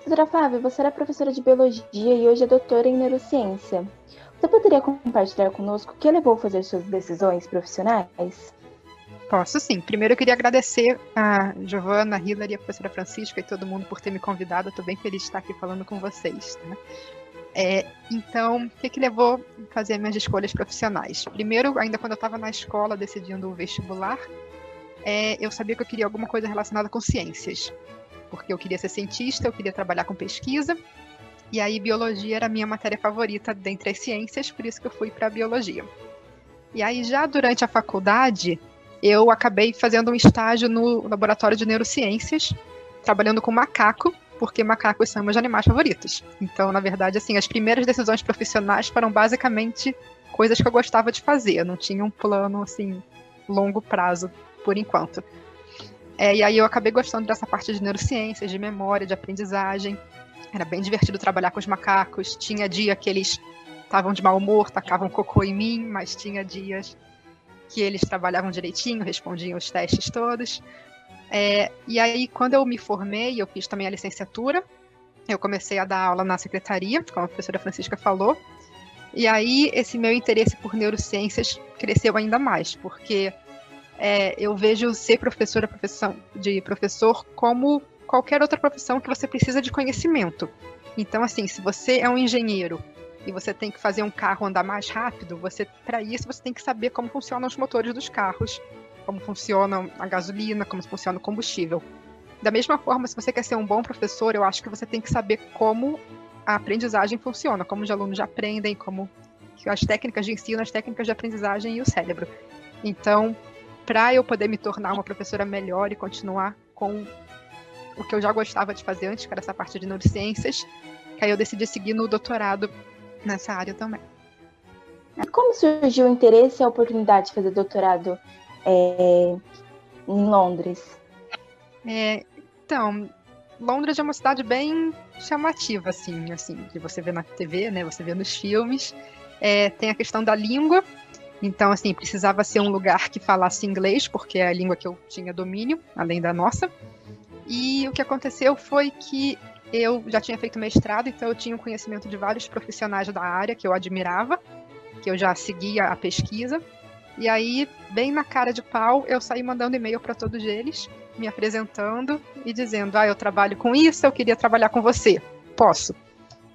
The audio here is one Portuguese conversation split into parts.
Doutora Flávia, você era professora de biologia e hoje é doutora em neurociência. Você poderia compartilhar conosco o que levou a fazer suas decisões profissionais? Posso sim. Primeiro eu queria agradecer a Giovana, a Hilary, a professora Francisca e todo mundo por ter me convidado. Estou bem feliz de estar aqui falando com vocês. Tá? Então, o que levou a fazer minhas escolhas profissionais? Primeiro, ainda quando eu estava na escola decidindo o vestibular, eu sabia que eu queria alguma coisa relacionada com ciências. Porque eu queria ser cientista, eu queria trabalhar com pesquisa. E aí, biologia era a minha matéria favorita dentre as ciências, por isso que eu fui para a biologia. E aí, já durante a faculdade, eu acabei fazendo um estágio no laboratório de neurociências, trabalhando com macaco, porque macacos são meus animais favoritos. Então, na verdade, assim, as primeiras decisões profissionais foram basicamente coisas que eu gostava de fazer. Eu não tinha um plano, assim, longo prazo, por enquanto. E aí eu acabei gostando dessa parte de neurociências, de memória, de aprendizagem. Era bem divertido trabalhar com os macacos. Tinha dia que eles estavam de mau humor, tacavam cocô em mim, mas tinha dias que eles trabalhavam direitinho, respondiam os testes todos. E aí, quando eu me formei, eu fiz também a licenciatura. Eu comecei a dar aula na secretaria, como a professora Francisca falou. E aí, esse meu interesse por neurociências cresceu ainda mais, porque eu vejo ser professor como qualquer outra profissão que você precisa de conhecimento. Então, assim, se você é um engenheiro e você tem que fazer um carro andar mais rápido, para isso você tem que saber como funcionam os motores dos carros, como funciona a gasolina, como funciona o combustível. Da mesma forma, se você quer ser um bom professor, eu acho que você tem que saber como a aprendizagem funciona, como os alunos já aprendem, como as técnicas de ensino, as técnicas de aprendizagem e o cérebro. Então, para eu poder me tornar uma professora melhor e continuar com o que eu já gostava de fazer antes, que era essa parte de neurociências, que aí eu decidi seguir no doutorado nessa área também. Como surgiu o interesse e a oportunidade de fazer doutorado em Londres? Então, Londres é uma cidade bem chamativa, assim, de você ver na TV, né? Você vê nos filmes. Tem a questão da língua. Então, assim, precisava ser um lugar que falasse inglês, porque é a língua que eu tinha domínio, além da nossa. E o que aconteceu foi que eu já tinha feito mestrado, então eu tinha um conhecimento de vários profissionais da área que eu admirava, que eu já seguia a pesquisa. E aí, bem na cara de pau, eu saí mandando e-mail para todos eles, me apresentando e dizendo: eu trabalho com isso, eu queria trabalhar com você. Posso?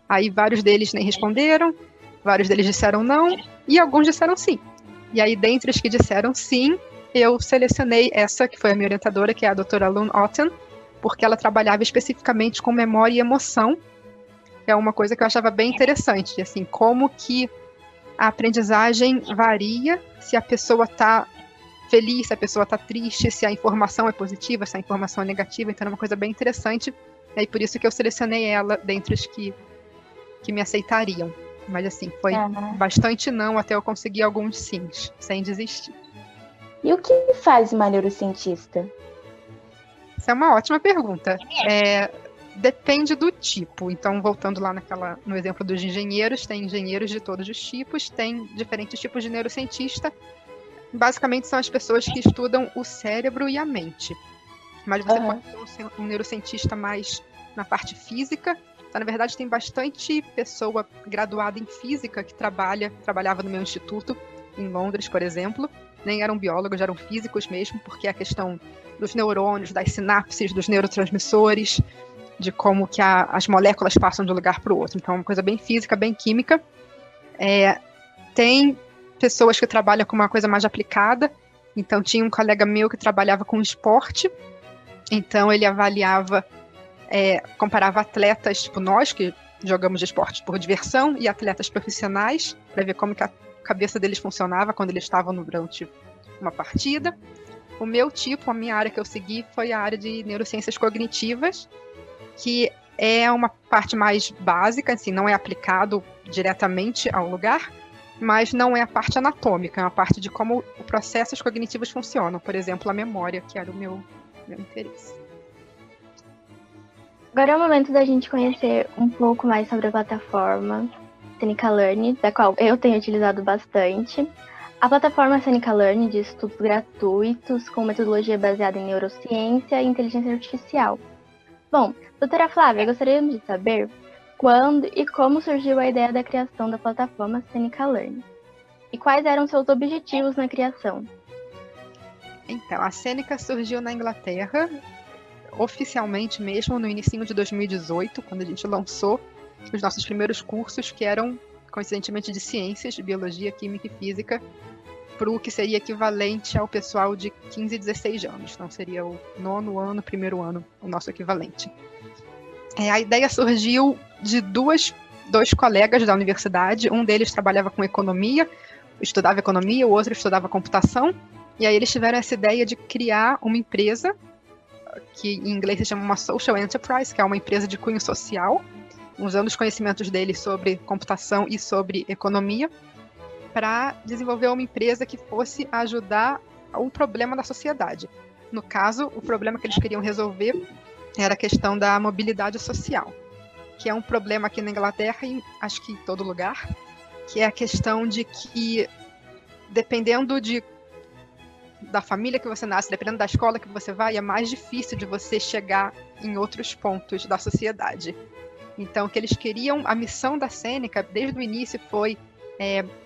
Aí vários deles nem responderam, vários deles disseram não, e alguns disseram sim. E aí, dentre os que disseram sim, eu selecionei essa, que foi a minha orientadora, que é a doutora Lune Otten, porque ela trabalhava especificamente com memória e emoção, que é uma coisa que eu achava bem interessante, assim, como que a aprendizagem varia se a pessoa está feliz, se a pessoa está triste, se a informação é positiva, se a informação é negativa, então é uma coisa bem interessante, e por isso que eu selecionei ela dentre os que me aceitariam. Mas assim, foi bastante não até eu conseguir alguns sims, sem desistir. E o que faz uma neurocientista? Essa é uma ótima pergunta. Depende do tipo. Então, voltando lá no exemplo dos engenheiros, tem engenheiros de todos os tipos, tem diferentes tipos de neurocientista. Basicamente, são as pessoas que estudam o cérebro e a mente. Mas você pode ser um neurocientista mais na parte física. Então, na verdade, tem bastante pessoa graduada em física que trabalhava no meu instituto, em Londres, por exemplo. Nem eram biólogos, eram físicos mesmo, porque a questão dos neurônios, das sinapses, dos neurotransmissores, de como que as moléculas passam de um lugar para o outro. Então, é uma coisa bem física, bem química. Tem pessoas que trabalham com uma coisa mais aplicada. Então, tinha um colega meu que trabalhava com esporte. Então, ele avaliava, comparava atletas, tipo nós, que jogamos de esporte por diversão, e atletas profissionais, para ver como que a cabeça deles funcionava quando eles estavam durante uma partida. O meu tipo, a minha área que eu segui foi a área de neurociências cognitivas, que é uma parte mais básica, assim, não é aplicado diretamente ao lugar, mas não é a parte anatômica, é uma parte de como os processos cognitivos funcionam, por exemplo, a memória, que era o meu interesse. Agora é o momento da gente conhecer um pouco mais sobre a plataforma Seneca Learn, da qual eu tenho utilizado bastante. A plataforma Seneca Learn de estudos gratuitos com metodologia baseada em neurociência e inteligência artificial. Bom, doutora Flávia, gostaríamos de saber quando e como surgiu a ideia da criação da plataforma Seneca Learning? E quais eram seus objetivos na criação? Então, a Seneca surgiu na Inglaterra, oficialmente mesmo no início de 2018, quando a gente lançou os nossos primeiros cursos, que eram, coincidentemente, de ciências, de biologia, química e física, para o que seria equivalente ao pessoal de 15 e 16 anos. Então, seria o 9º ano, 1º ano, o nosso equivalente. A ideia surgiu de dois colegas da universidade. Um deles trabalhava com economia, estudava economia, o outro estudava computação. E aí eles tiveram essa ideia de criar uma empresa, que em inglês se chama uma social enterprise, que é uma empresa de cunho social, usando os conhecimentos deles sobre computação e sobre economia, para desenvolver uma empresa que fosse ajudar um problema da sociedade. No caso, o problema que eles queriam resolver era a questão da mobilidade social, que é um problema aqui na Inglaterra e acho que em todo lugar, que é a questão de que, dependendo da família que você nasce, dependendo da escola que você vai, é mais difícil de você chegar em outros pontos da sociedade. Então, o que eles queriam, a missão da Seneca, desde o início, foi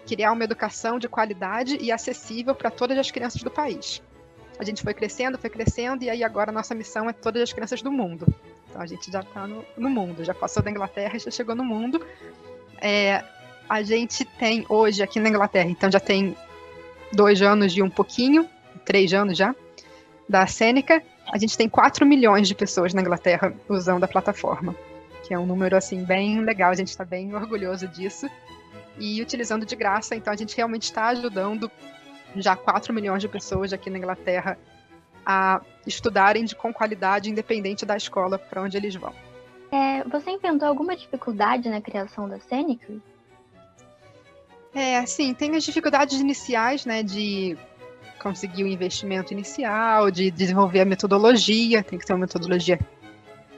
criar uma educação de qualidade e acessível para todas as crianças do país. A gente foi crescendo, e aí agora a nossa missão é todas as crianças do mundo. Então, a gente já está no mundo, já passou da Inglaterra e já chegou no mundo. A gente tem hoje aqui na Inglaterra, então já tem 2 anos e um pouquinho, 3 anos já, da Seneca. A gente tem 4 milhões de pessoas na Inglaterra usando a plataforma, que é um número assim bem legal, a gente está bem orgulhoso disso. E utilizando de graça, então a gente realmente está ajudando já 4 milhões de pessoas aqui na Inglaterra a estudarem com qualidade, independente da escola para onde eles vão. Você enfrentou alguma dificuldade na criação da Seneca? Sim, tem as dificuldades iniciais, né, de conseguir o investimento inicial, de desenvolver a metodologia, tem que ser uma metodologia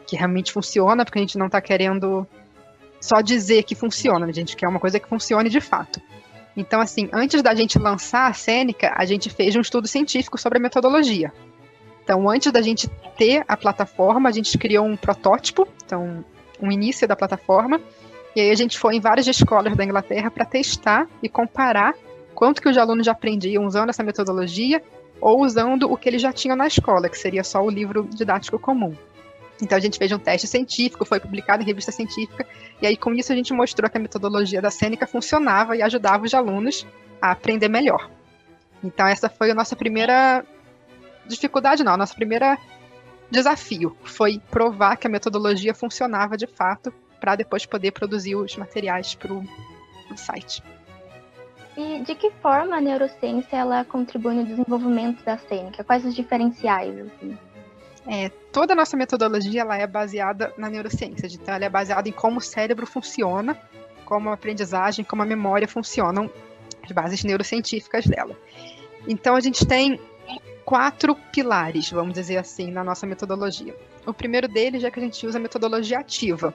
que realmente funciona, porque a gente não está querendo só dizer que funciona, a gente quer uma coisa que funcione de fato. Então, assim, antes da gente lançar a Seneca, a gente fez um estudo científico sobre a metodologia. Então, antes da gente ter a plataforma, a gente criou um protótipo, então, um início da plataforma, e aí a gente foi em várias escolas da Inglaterra para testar e comparar quanto que os alunos já aprendiam usando essa metodologia ou usando o que eles já tinham na escola, que seria só o livro didático comum. Então, a gente fez um teste científico, foi publicado em revista científica, e aí com isso a gente mostrou que a metodologia da Seneca funcionava e ajudava os alunos a aprender melhor. Então, essa foi a nossa primeira dificuldade, não, a nossa primeira desafio, foi provar que a metodologia funcionava de fato, para depois poder produzir os materiais para o site. E de que forma a neurociência ela contribui no desenvolvimento da Seneca? Quais os diferenciais, assim? Toda a nossa metodologia ela é baseada na neurociência, então ela é baseada em como o cérebro funciona, como a aprendizagem, como a memória funcionam, as bases neurocientíficas dela. Então a gente tem 4 pilares, vamos dizer assim, na nossa metodologia. O primeiro deles é que a gente usa a metodologia ativa.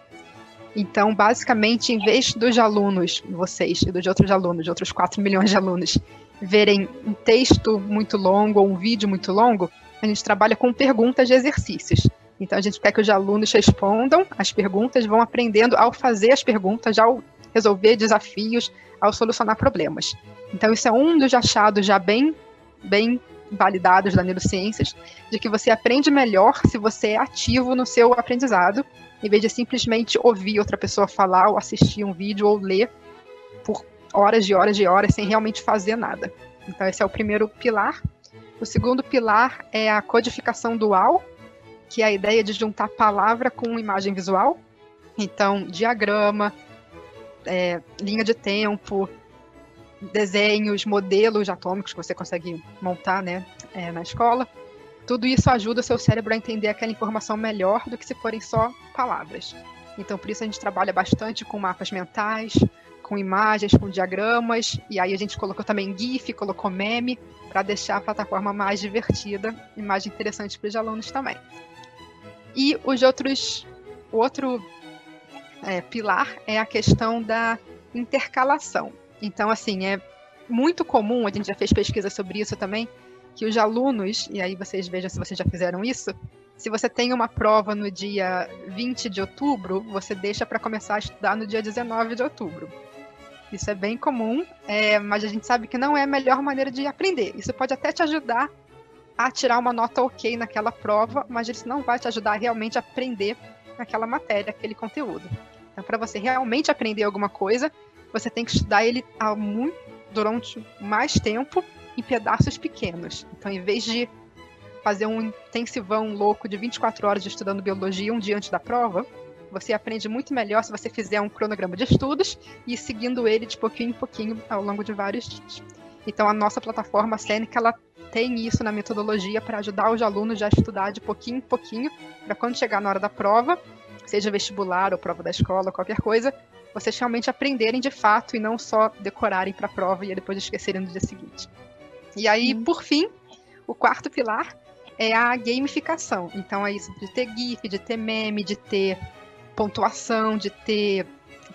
Então, basicamente, em vez dos alunos, vocês e dos outros alunos, de outros 4 milhões de alunos, verem um texto muito longo ou um vídeo muito longo, a gente trabalha com perguntas de exercícios. Então, a gente quer que os alunos respondam as perguntas, vão aprendendo ao fazer as perguntas, ao resolver desafios, ao solucionar problemas. Então, isso é um dos achados já bem validados da neurociências, de que você aprende melhor se você é ativo no seu aprendizado, em vez de simplesmente ouvir outra pessoa falar, ou assistir um vídeo, ou ler por horas e horas e horas, sem realmente fazer nada. Então, esse é o primeiro pilar. O segundo pilar é a codificação dual, que é a ideia de juntar palavra com imagem visual. Então, diagrama, linha de tempo, desenhos, modelos atômicos que você consegue montar, né, na escola. Tudo isso ajuda o seu cérebro a entender aquela informação melhor do que se forem só palavras. Então, por isso a gente trabalha bastante com mapas mentais, com imagens, com diagramas, e aí a gente colocou também GIF, colocou meme, para deixar a plataforma mais divertida e mais interessante para os alunos também. E o outro pilar é a questão da intercalação. Então, assim, é muito comum, a gente já fez pesquisa sobre isso também, que os alunos, e aí vocês vejam se vocês já fizeram isso, se você tem uma prova no dia 20 de outubro, você deixa para começar a estudar no dia 19 de outubro. Isso é bem comum, mas a gente sabe que não é a melhor maneira de aprender. Isso pode até te ajudar a tirar uma nota ok naquela prova, mas isso não vai te ajudar realmente a aprender aquela matéria, aquele conteúdo. Então, para você realmente aprender alguma coisa, você tem que estudar ele durante mais tempo, em pedaços pequenos. Então, em vez de fazer um intensivão louco de 24 horas estudando biologia um dia antes da prova, você aprende muito melhor se você fizer um cronograma de estudos e ir seguindo ele de pouquinho em pouquinho ao longo de vários dias. Então, a nossa plataforma Seneca, ela tem isso na metodologia para ajudar os alunos a estudar de pouquinho em pouquinho, para quando chegar na hora da prova, seja vestibular ou prova da escola, qualquer coisa, vocês realmente aprenderem de fato e não só decorarem para a prova e depois esquecerem no dia seguinte. E aí, por fim, o quarto pilar é a gamificação. Então, é isso de ter GIF, de ter meme, de ter pontuação, de ter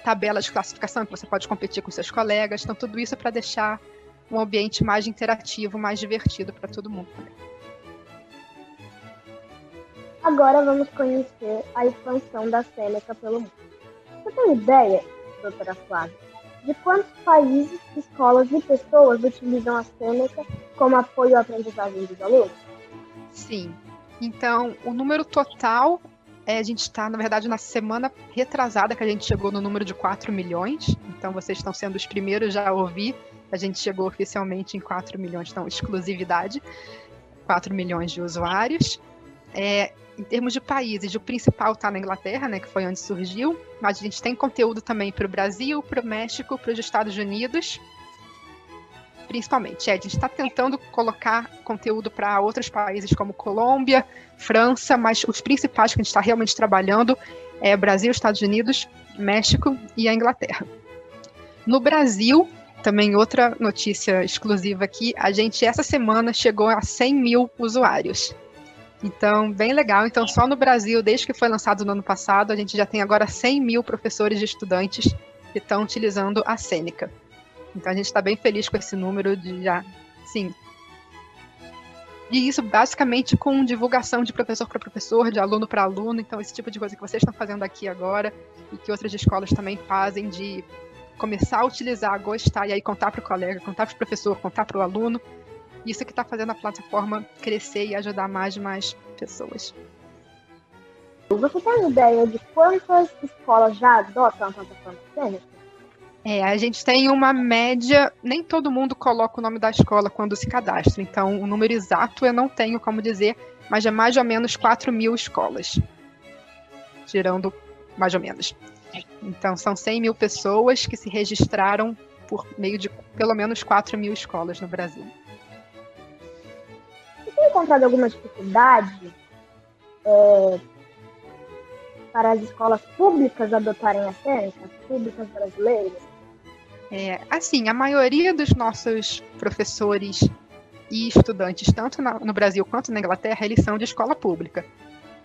tabela de classificação que você pode competir com seus colegas. Então, tudo isso para deixar um ambiente mais interativo, mais divertido para todo mundo também. Agora vamos conhecer a expansão da Seneca pelo mundo. Você tem ideia, doutora Flávia, de quantos países, escolas e pessoas utilizam a Seneca como apoio à aprendizagem dos alunos? Sim. Então, o número total, a gente está, na verdade, na semana retrasada que a gente chegou no número de 4 milhões. Então, vocês estão sendo os primeiros já a ouvir. A gente chegou oficialmente em 4 milhões, então, exclusividade. 4 milhões de usuários. Em termos de países, o principal está na Inglaterra, né, que foi onde surgiu, mas a gente tem conteúdo também para o Brasil, para o México, para os Estados Unidos, principalmente. A gente está tentando colocar conteúdo para outros países como Colômbia, França, mas os principais que a gente está realmente trabalhando é Brasil, Estados Unidos, México e a Inglaterra. No Brasil, também outra notícia exclusiva aqui, a gente essa semana chegou a 100 mil usuários. Então, bem legal. Então, só no Brasil, desde que foi lançado no ano passado, a gente já tem agora 100 mil professores e estudantes que estão utilizando a Seneca. Então, a gente está bem feliz com esse número de já, sim. E isso basicamente com divulgação de professor para professor, de aluno para aluno. Então, esse tipo de coisa que vocês estão fazendo aqui agora e que outras escolas também fazem, de começar a utilizar, gostar e aí contar para o colega, contar para o professor, contar para o aluno. Isso que está fazendo a plataforma crescer e ajudar mais e mais pessoas. Você tem ideia de quantas escolas já adotam a plataforma Seneca? A gente tem uma média, nem todo mundo coloca o nome da escola quando se cadastra, então o número exato eu não tenho como dizer, mas é mais ou menos 4 mil escolas, tirando mais ou menos. Então são 100 mil pessoas que se registraram por meio de pelo menos 4 mil escolas no Brasil. Você tem encontrado alguma dificuldade para as escolas públicas adotarem a Seneca, as públicas brasileiras? Assim, a maioria dos nossos professores e estudantes, tanto no Brasil quanto na Inglaterra, eles são de escola pública,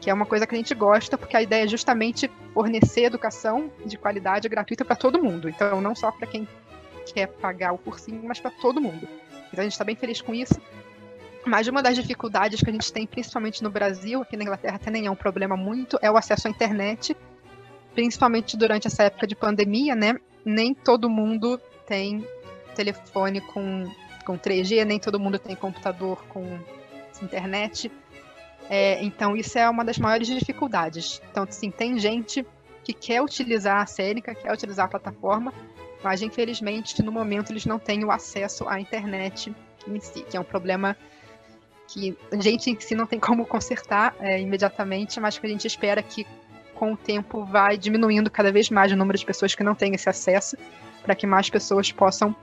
que é uma coisa que a gente gosta, porque a ideia é justamente fornecer educação de qualidade gratuita para todo mundo. Então, não só para quem quer pagar o cursinho, mas para todo mundo. Então, a gente está bem feliz com isso. Mas uma das dificuldades que a gente tem, principalmente no Brasil, aqui na Inglaterra até nem é um problema muito, é o acesso à internet, principalmente durante essa época de pandemia, né? Nem todo mundo tem telefone com 3G, nem todo mundo tem computador com internet. Então, isso é uma das maiores dificuldades. Então, assim, tem gente que quer utilizar a Seneca, quer utilizar a plataforma, mas, infelizmente, no momento, eles não têm o acesso à internet em si, que é um problema que a gente em si não tem como consertar imediatamente, mas que a gente espera que com o tempo vai diminuindo cada vez mais o número de pessoas que não têm esse acesso, para que mais pessoas possam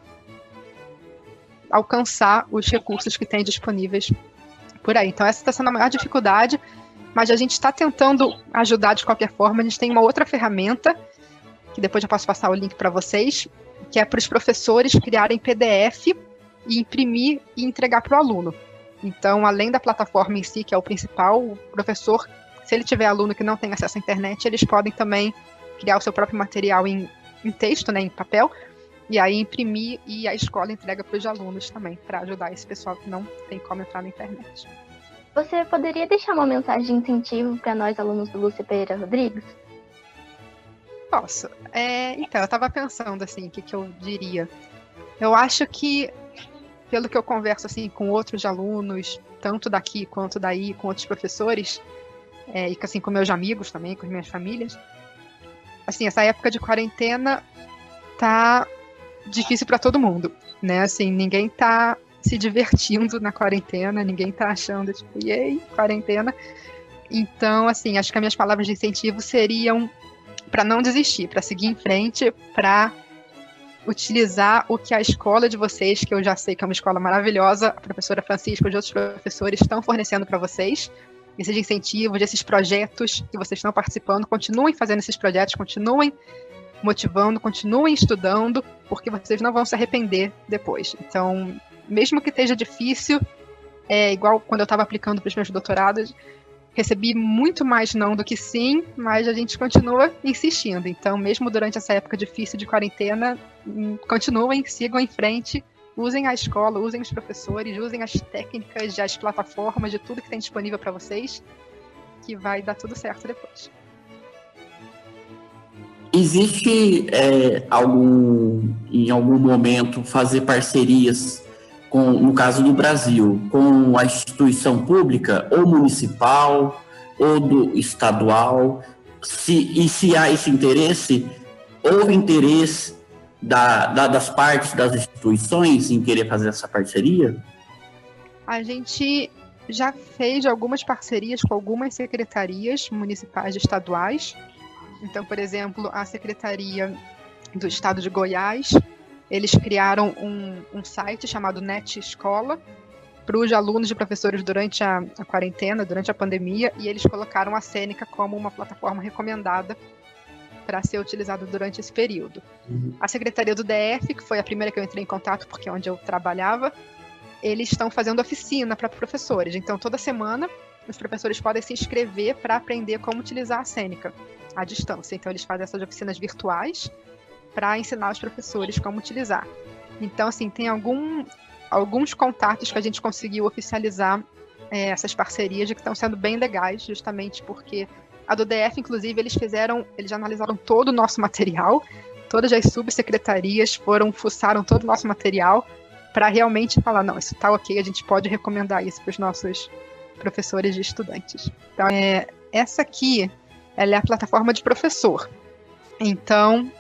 alcançar os recursos que têm disponíveis por aí. Então essa está sendo a maior dificuldade, mas a gente está tentando ajudar de qualquer forma. A gente tem uma outra ferramenta, que depois eu posso passar o link para vocês, que é para os professores criarem PDF e imprimir e entregar para o aluno. Então, além da plataforma em si, que é o principal, o professor, se ele tiver aluno que não tem acesso à internet, eles podem também criar o seu próprio material em texto, né, em papel, e aí imprimir e a escola entrega para os alunos também, para ajudar esse pessoal que não tem como entrar na internet. Você poderia deixar uma mensagem de incentivo para nós, alunos do Lúcia Pereira Rodrigues? Posso. Então, eu estava pensando, assim, o que eu diria. Eu acho que, pelo que eu converso, assim, com outros alunos, tanto daqui quanto daí, com outros professores, e assim, com meus amigos também, com as minhas famílias, assim, essa época de quarentena tá difícil para todo mundo, né? Assim, ninguém tá se divertindo na quarentena, ninguém tá achando, tipo, yay, quarentena. Então, assim, acho que as minhas palavras de incentivo seriam para não desistir, para seguir em frente, para utilizar o que a escola de vocês, que eu já sei que é uma escola maravilhosa, a professora Francisca e os outros professores estão fornecendo para vocês, esses incentivos, esses projetos que vocês estão participando, continuem fazendo esses projetos, continuem motivando, continuem estudando, porque vocês não vão se arrepender depois. Então, mesmo que esteja difícil, igual quando eu estava aplicando para os meus doutorados, recebi muito mais não do que sim, mas a gente continua insistindo. Então, mesmo durante essa época difícil de quarentena, continuem, sigam em frente, usem a escola, usem os professores, usem as técnicas, as plataformas, de tudo que tem disponível para vocês, que vai dar tudo certo depois. Existe em algum momento, fazer parcerias no caso do Brasil, com a instituição pública, ou municipal, ou do estadual, se há esse interesse, houve interesse das partes das instituições em querer fazer essa parceria? A gente já fez algumas parcerias com algumas secretarias municipais e estaduais. Então, por exemplo, a Secretaria do Estado de Goiás, eles criaram um site chamado Net Escola para os alunos e professores durante a quarentena, durante a pandemia, e eles colocaram a Seneca como uma plataforma recomendada para ser utilizada durante esse período. A Secretaria do DF, que foi a primeira que eu entrei em contato, porque é onde eu trabalhava, eles estão fazendo oficina para professores. Então, toda semana, os professores podem se inscrever para aprender como utilizar a Seneca à distância. Então, eles fazem essas oficinas virtuais para ensinar os professores como utilizar. Então, assim, tem alguns contatos que a gente conseguiu oficializar essas parcerias que estão sendo bem legais, justamente porque a do DF, inclusive, eles analisaram todo o nosso material, todas as subsecretarias fuçaram todo o nosso material para realmente falar, não, isso tá ok, a gente pode recomendar isso para os nossos professores e estudantes. Então, essa aqui, ela é a plataforma de professor. Então,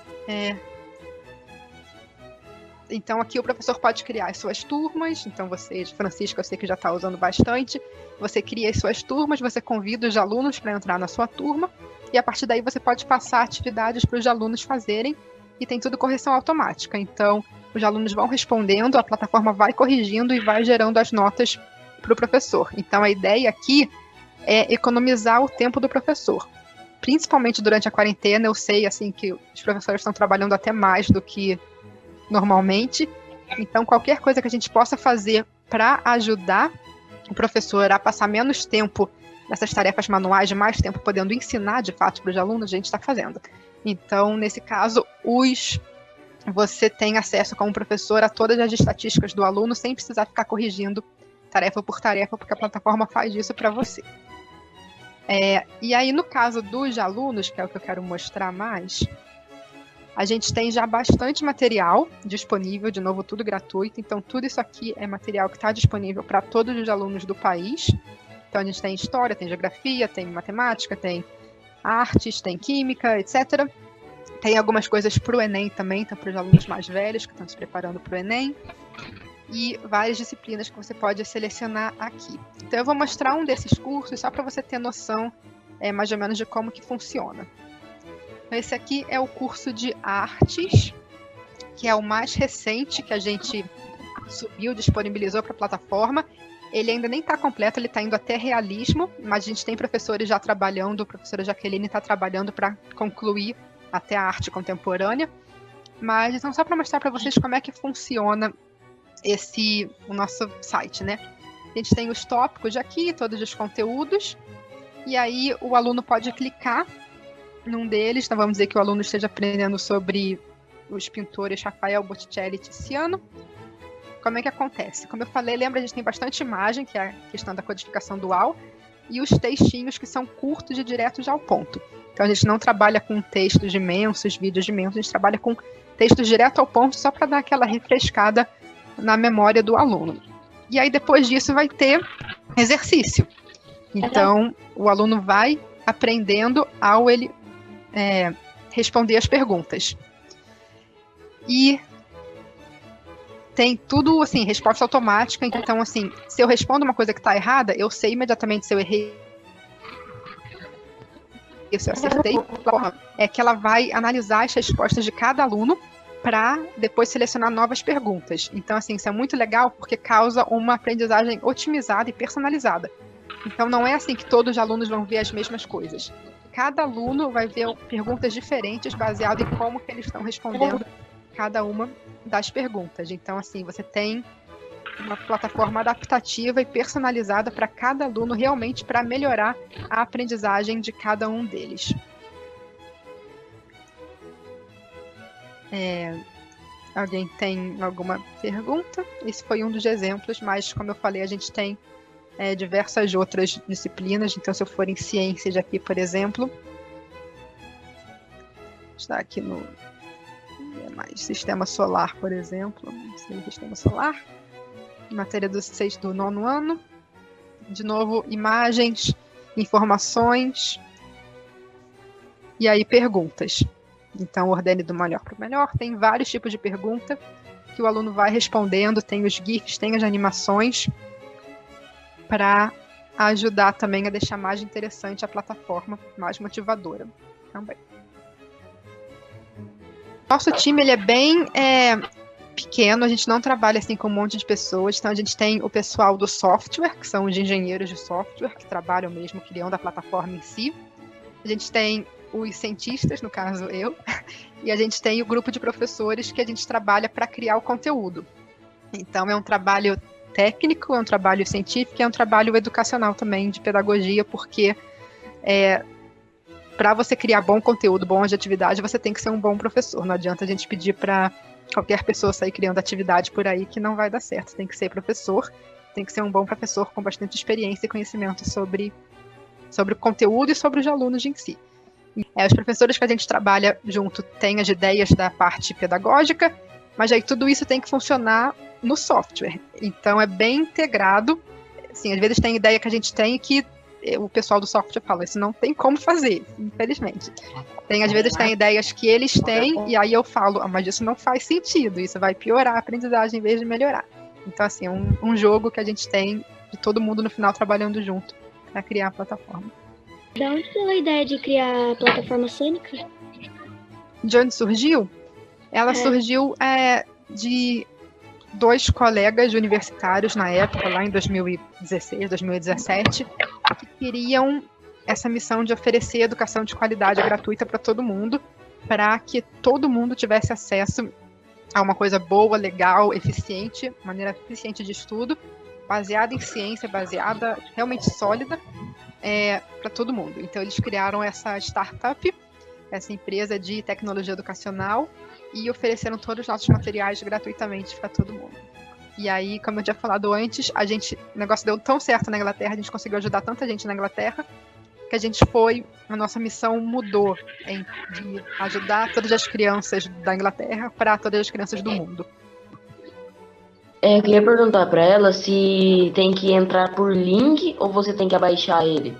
aqui o professor pode criar as suas turmas. Então, você, Francisca, eu sei que já está usando bastante. Você cria as suas turmas, você convida os alunos para entrar na sua turma. E a partir daí você pode passar atividades para os alunos fazerem. E tem tudo correção automática. Então, os alunos vão respondendo, a plataforma vai corrigindo e vai gerando as notas para o professor. Então, a ideia aqui é economizar o tempo do professor. Principalmente durante a quarentena, eu sei assim que os professores estão trabalhando até mais do que normalmente. Então, qualquer coisa que a gente possa fazer para ajudar o professor a passar menos tempo nessas tarefas manuais, mais tempo podendo ensinar de fato para os alunos, a gente está fazendo. Então, nesse caso, você tem acesso como professor a todas as estatísticas do aluno sem precisar ficar corrigindo tarefa por tarefa, porque a plataforma faz isso para você. E aí, no caso dos alunos, que é o que eu quero mostrar mais, a gente tem já bastante material disponível, de novo, tudo gratuito. Então, tudo isso aqui é material que está disponível para todos os alunos do país. Então, a gente tem história, tem geografia, tem matemática, tem artes, tem química, etc. Tem algumas coisas para o Enem também, então para os alunos mais velhos que estão se preparando para o Enem. E várias disciplinas que você pode selecionar aqui. Então, eu vou mostrar um desses cursos só para você ter noção mais ou menos de como que funciona. Então, esse aqui é o curso de artes, que é o mais recente que a gente subiu, disponibilizou para a plataforma. Ele ainda nem está completo, ele está indo até realismo, mas a gente tem professores já trabalhando, a professora Jaqueline está trabalhando para concluir até a arte contemporânea. Mas então, só para mostrar para vocês como é que funciona o nosso site, né? A gente tem os tópicos aqui, todos os conteúdos, e aí o aluno pode clicar num deles. Então vamos dizer que o aluno esteja aprendendo sobre os pintores Rafael, Botticelli e Tiziano. como é que acontece? Como eu falei, lembra, a gente tem bastante imagem, que é a questão da codificação dual, e os textinhos que são curtos e diretos ao ponto. Então a gente não trabalha com textos imensos, vídeos imensos, a gente trabalha com textos direto ao ponto, só para dar aquela refrescada na memória do aluno. E aí depois disso vai ter exercício. Então o aluno vai aprendendo ao ele responder as perguntas. E tem tudo, assim, resposta automática. Então, assim, se eu respondo uma coisa que está errada, eu sei imediatamente se eu errei, se eu acertei. É que ela vai analisar as respostas de cada aluno para depois selecionar novas perguntas. Então, assim, isso é muito legal porque causa uma aprendizagem otimizada e personalizada. Então, não é assim que todos os alunos vão ver as mesmas coisas. Cada aluno vai ver perguntas diferentes baseado em como que eles estão respondendo cada uma das perguntas. Então, assim, você tem uma plataforma adaptativa e personalizada para cada aluno, realmente para melhorar a aprendizagem de cada um deles. Alguém tem alguma pergunta? Esse foi um dos exemplos, mas, como eu falei, a gente tem diversas outras disciplinas. Então, se eu for em ciências aqui, por exemplo, está aqui no mais sistema solar, por exemplo, sistema solar, matéria do 9º ano, de novo, imagens, informações, e aí perguntas. Então, ordene do melhor para o melhor, tem vários tipos de pergunta que o aluno vai respondendo, tem os GIFs, tem as animações, para ajudar também a deixar mais interessante a plataforma, mais motivadora também. Nosso time ele é bem pequeno, a gente não trabalha assim com um monte de pessoas, então a gente tem o pessoal do software, que são os engenheiros de software, que trabalham mesmo criando a plataforma em si. A gente tem os cientistas, no caso eu, e a gente tem o grupo de professores que a gente trabalha para criar o conteúdo. Então é um trabalho técnico, é um trabalho científico, é um trabalho educacional também, de pedagogia, porque para você criar bom conteúdo, boas atividades, você tem que ser um bom professor. Não adianta a gente pedir para qualquer pessoa sair criando atividade por aí que não vai dar certo. Tem que ser professor, tem que ser um bom professor com bastante experiência e conhecimento sobre o conteúdo e sobre os alunos em si. Os professores que a gente trabalha junto têm as ideias da parte pedagógica, mas aí tudo isso tem que funcionar no software. Então é bem integrado. Assim, às vezes tem ideia que a gente tem que o pessoal do software fala, isso não tem como fazer, infelizmente. Às vezes tem ideias que eles têm, e aí eu falo, mas isso não faz sentido, isso vai piorar a aprendizagem em vez de melhorar. Então, assim, é um jogo que a gente tem de todo mundo no final trabalhando junto para criar a plataforma. Da onde veio a ideia de criar a plataforma Sêneca? De onde surgiu? Ela surgiu de 2 colegas universitários na época, lá em 2016, 2017, que queriam essa missão de oferecer educação de qualidade gratuita para todo mundo, para que todo mundo tivesse acesso a uma coisa boa, legal, eficiente, maneira eficiente de estudo, baseada em ciência, baseada realmente sólida, para todo mundo. Então eles criaram essa startup, essa empresa de tecnologia educacional, e ofereceram todos os nossos materiais gratuitamente para todo mundo. E aí, como eu tinha falado antes, o negócio deu tão certo na Inglaterra, a gente conseguiu ajudar tanta gente na Inglaterra, que a nossa missão mudou de ajudar todas as crianças da Inglaterra para todas as crianças do mundo. Eu queria perguntar para ela se tem que entrar por link ou você tem que abaixar ele.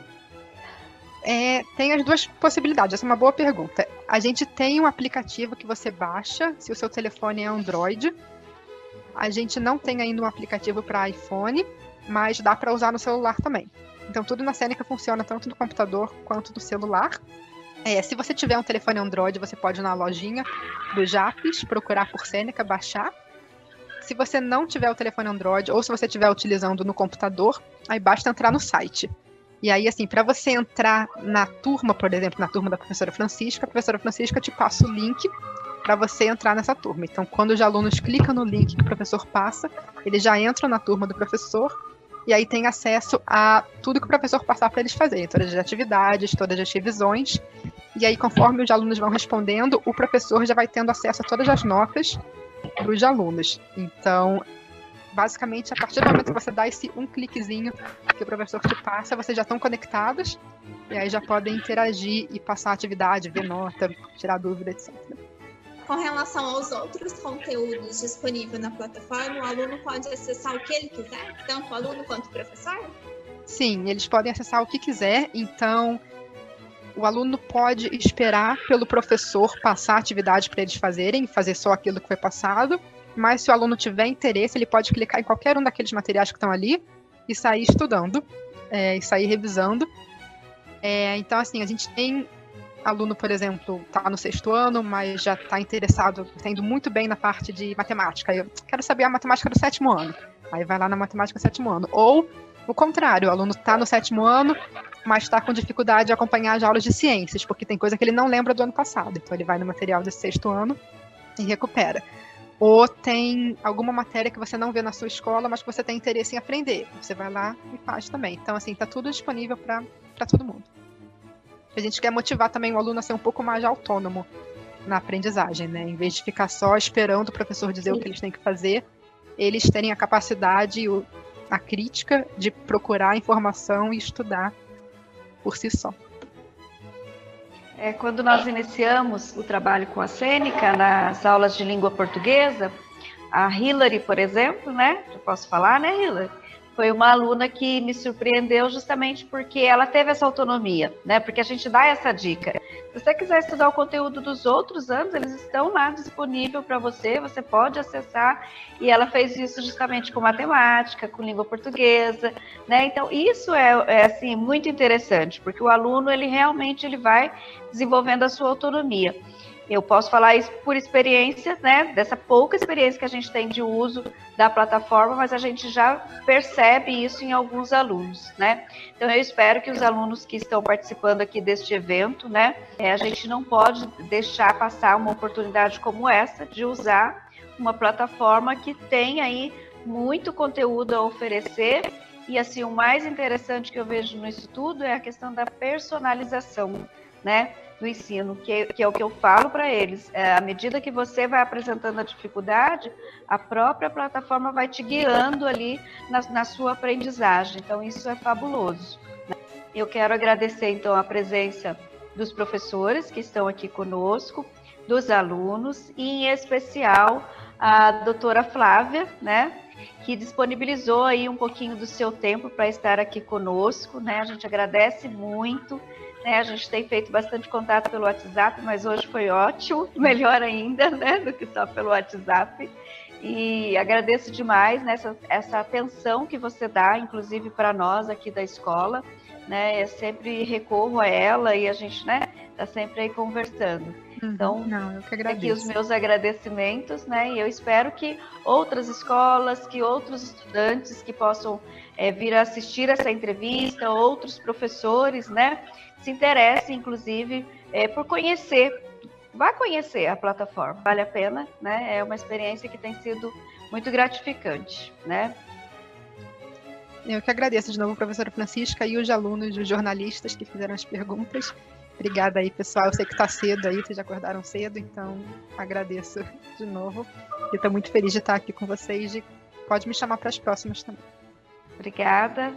Tem as duas possibilidades, essa é uma boa pergunta. A gente tem um aplicativo que você baixa, se o seu telefone é Android. A gente não tem ainda um aplicativo para iPhone, mas dá para usar no celular também. Então tudo na Sêneca funciona tanto no computador quanto no celular. Se você tiver um telefone Android, você pode ir na lojinha do Japes, procurar por Sêneca, baixar. Se você não tiver o telefone Android, ou se você estiver utilizando no computador, aí basta entrar no site. E aí, assim, para você entrar na turma, por exemplo, na turma da professora Francisca, a professora Francisca te passa o link para você entrar nessa turma. Então, quando os alunos clicam no link que o professor passa, eles já entram na turma do professor e aí tem acesso a tudo que o professor passar para eles fazerem, todas as atividades, todas as revisões. E aí, conforme os alunos vão respondendo, o professor já vai tendo acesso a todas as notas dos alunos. Então, basicamente, a partir do momento que você dá esse um cliquezinho que o professor te passa, vocês já estão conectados, e aí já podem interagir e passar atividade, ver nota, tirar dúvida, etc. Com relação aos outros conteúdos disponíveis na plataforma, o aluno pode acessar o que ele quiser, tanto o aluno quanto o professor? Sim, eles podem acessar o que quiser, então o aluno pode esperar pelo professor passar a atividade para eles fazerem, fazer só aquilo que foi passado, mas se o aluno tiver interesse, ele pode clicar em qualquer um daqueles materiais que estão ali e sair estudando, e sair revisando. Então, assim, a gente tem aluno, por exemplo, está no 6º ano, mas já está interessado, está indo muito bem na parte de matemática. Eu quero saber a matemática do 7º ano. Aí vai lá na matemática do 7º ano. Ou o contrário, o aluno está no 7º ano, mas está com dificuldade de acompanhar as aulas de ciências, porque tem coisa que ele não lembra do ano passado. Então ele vai no material do 6º ano e recupera. Ou tem alguma matéria que você não vê na sua escola, mas que você tem interesse em aprender. Você vai lá e faz também. Então, assim, está tudo disponível para todo mundo. A gente quer motivar também o aluno a ser um pouco mais autônomo na aprendizagem, né? Em vez de ficar só esperando o professor dizer o que eles têm que fazer, eles terem a capacidade, a crítica de procurar informação e estudar por si só. Quando nós iniciamos o trabalho com a Sêneca, nas aulas de língua portuguesa, a Hilary, por exemplo, né? Eu posso falar, né, Hilary? Foi uma aluna que me surpreendeu justamente porque ela teve essa autonomia, né? Porque a gente dá essa dica. Se você quiser estudar o conteúdo dos outros anos, eles estão lá disponível para você, você pode acessar. E ela fez isso justamente com matemática, com língua portuguesa, né? Então, isso é assim, muito interessante, porque o aluno, ele realmente vai desenvolvendo a sua autonomia. Eu posso falar isso por experiência, né, dessa pouca experiência que a gente tem de uso da plataforma, mas a gente já percebe isso em alguns alunos, né? Então, eu espero que os alunos que estão participando aqui deste evento, né, a gente não pode deixar passar uma oportunidade como essa de usar uma plataforma que tem aí muito conteúdo a oferecer. E, assim, o mais interessante que eu vejo nisso tudo é a questão da personalização, né, do ensino, que é o que eu falo para eles. À medida que você vai apresentando a dificuldade, a própria plataforma vai te guiando ali na sua aprendizagem. Então, isso é fabuloso, né? Eu quero agradecer, então, a presença dos professores que estão aqui conosco, dos alunos, e, em especial, a doutora Flávia, né, que disponibilizou aí um pouquinho do seu tempo para estar aqui conosco, né? A gente agradece muito. A gente tem feito bastante contato pelo WhatsApp, mas hoje foi ótimo, melhor ainda, né, do que só pelo WhatsApp. E agradeço demais, né, essa atenção que você dá, inclusive para nós aqui da escola, né? Eu sempre recorro a ela e a gente, né, está sempre aí conversando. Então, eu que agradeço. Aqui os meus agradecimentos, né? E eu espero que outras escolas, que outros estudantes que possam vir a assistir essa entrevista, outros professores, né, se interessem, inclusive, por conhecer. Vá conhecer a plataforma, vale a pena, né? É uma experiência que tem sido muito gratificante, né? Eu que agradeço de novo, professora Francisca, e os alunos, os jornalistas que fizeram as perguntas. Obrigada aí, pessoal. Eu sei que está cedo aí, vocês já acordaram cedo, então agradeço de novo. E estou muito feliz de estar aqui com vocês e pode me chamar para as próximas também. Obrigada.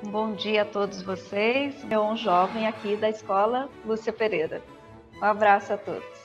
Um bom dia a todos vocês. Eu sou um jovem aqui da Escola Lúcia Pereira. Um abraço a todos.